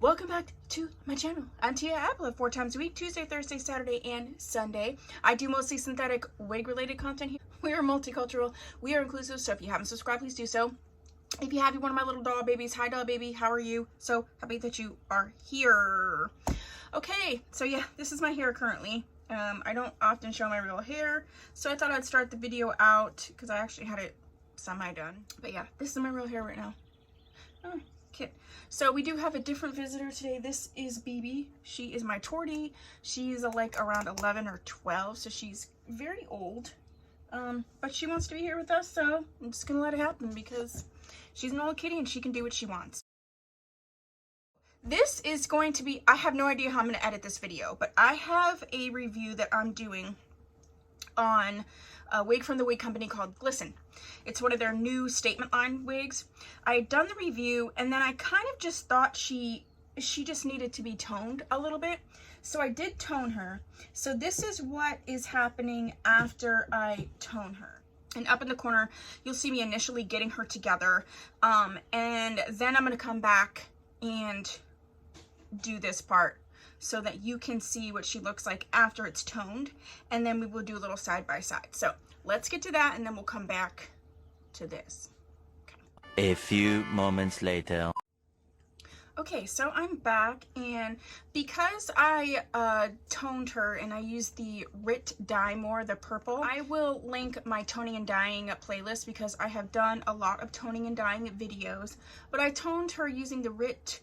Welcome back to my channel. I'm Tia Apple 4 times a week, Tuesday, Thursday, Saturday, and Sunday. I do mostly synthetic wig related content here. We are multicultural, we are inclusive, so if you haven't subscribed, please do so. If you have, you're one of my little doll babies. Hi doll baby, how are you? So happy that you are here. Okay, so yeah, this is my hair currently. I don't often show my real hair, so I thought I'd start the video out because I actually had it semi-done. But yeah, this is my real hair right now. Oh. Okay, so we do have a different visitor today. This is BB. She is my tortie. She's like around 11 or 12, so she's very old. But she wants to be here with us, so I'm just gonna let it happen because she's an old kitty and she can do what she wants. This is going to be, I have no idea how I'm gonna edit this video, but I have a review that I'm doing on a wig from the Wig Company called Glisten. It's one of their new statement line wigs. I had done the review and then I kind of just thought she just needed to be toned a little bit. So I did tone her. So this is what is happening after I tone her. And up in the corner, you'll see me initially getting her together. And then I'm gonna come back and do this part so that you can see what she looks like after it's toned, and then we will do a little side by side. So let's get to that and then we'll come back to this. Okay. A few moments later. Okay, so I'm back, and because I toned her and I used the Rit Dye More, the purple, I will link my toning and dyeing playlist because I have done a lot of toning and dyeing videos, but I toned her using the Rit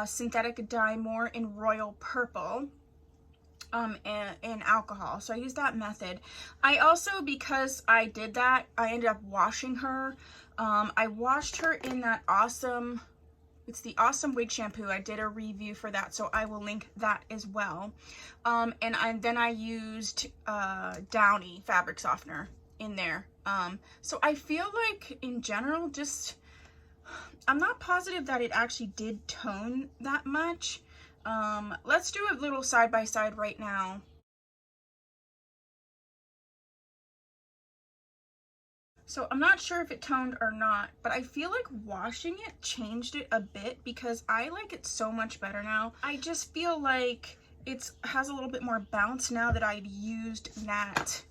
synthetic dye more in royal purple and alcohol. So I used that method. I also, because I did that, I ended up washing her. I washed her in that awesome, it's the Awesome Wig shampoo. I did a review for that, so I will link that as well. And then I used Downy fabric softener in there. So I feel like in general, just I'm not positive that it actually did tone that much. Let's do a little side by side right now. So I'm not sure if it toned or not, but I feel like washing it changed it a bit because I like it so much better now. I just feel like it has a little bit more bounce now that I've used that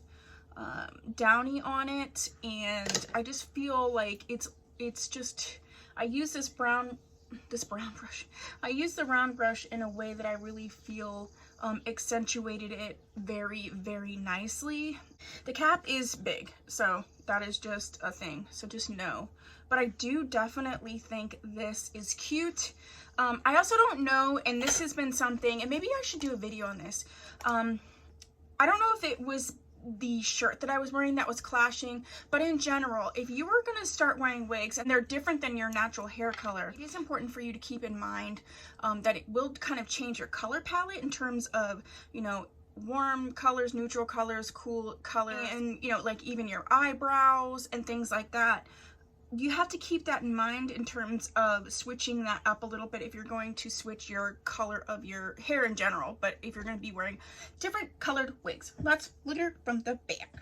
Downy on it, and I just feel like it's just, I use this brown brush. I use the round brush in a way that I really feel accentuated it very, very nicely. The cap is big, so that is just a thing, so just know. But I do definitely think this is cute. I also don't know, and this has been something, and maybe I should do a video on this. I don't know if it was the shirt that I was wearing that was clashing, but in general, if you were gonna start wearing wigs and they're different than your natural hair color, it is important for you to keep in mind that it will kind of change your color palette in terms of, you know, warm colors, neutral colors, cool colors, and, you know, like even your eyebrows and things like that. You have to keep that in mind in terms of switching that up a little bit if you're going to switch your color of your hair in general, but if you're going to be wearing different colored wigs. Let's look at her from the back.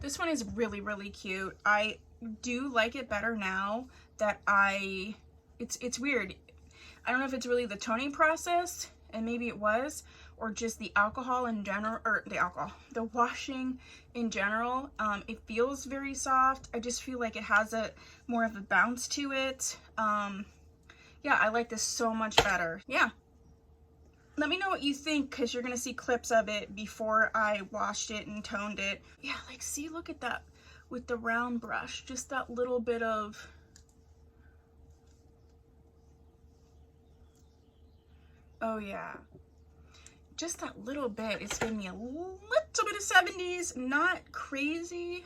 This one is really, really cute. I do like it better now that it's weird. I don't know if it's really the toning process, and maybe it was, or just the alcohol in general, or the washing in general. It feels very soft. I just feel like it has a more of a bounce to it. Yeah, I like this so much better. Yeah, let me know what you think, because you're gonna see clips of it before I washed it and toned it. Yeah, like, see, look at that with the round brush, just that little bit of, oh yeah, just that little bit. It's giving me a little bit of 70s, not crazy,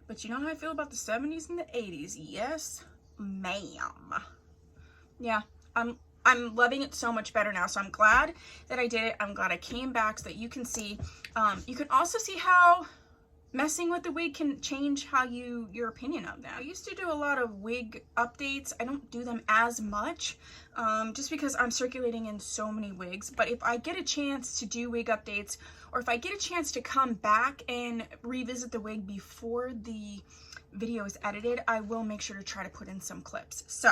but you know how I feel about the 70s and the 80s. Yes, ma'am. Yeah, I'm loving it so much better now, so I'm glad that I did it. I'm glad I came back so that you can see. You can also see how messing with the wig can change how your opinion of them. I used to do a lot of wig updates. I don't do them as much just because I'm circulating in so many wigs, but if I get a chance to do wig updates, or if I get a chance to come back and revisit the wig before the video is edited, I will make sure to try to put in some clips. So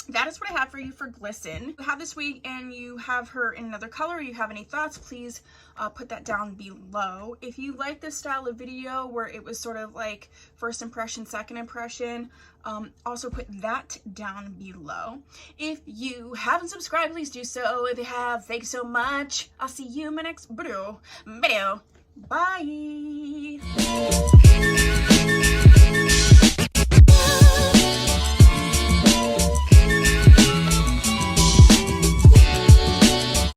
that is what I have for you for Glisten. You have this wig and you have her in another color. You have any thoughts, please put that down below. If you like this style of video where it was sort of like first impression, second impression, also put that down below. If you haven't subscribed, please do so. If you have, thanks so much. I'll see you in my next video. Bye.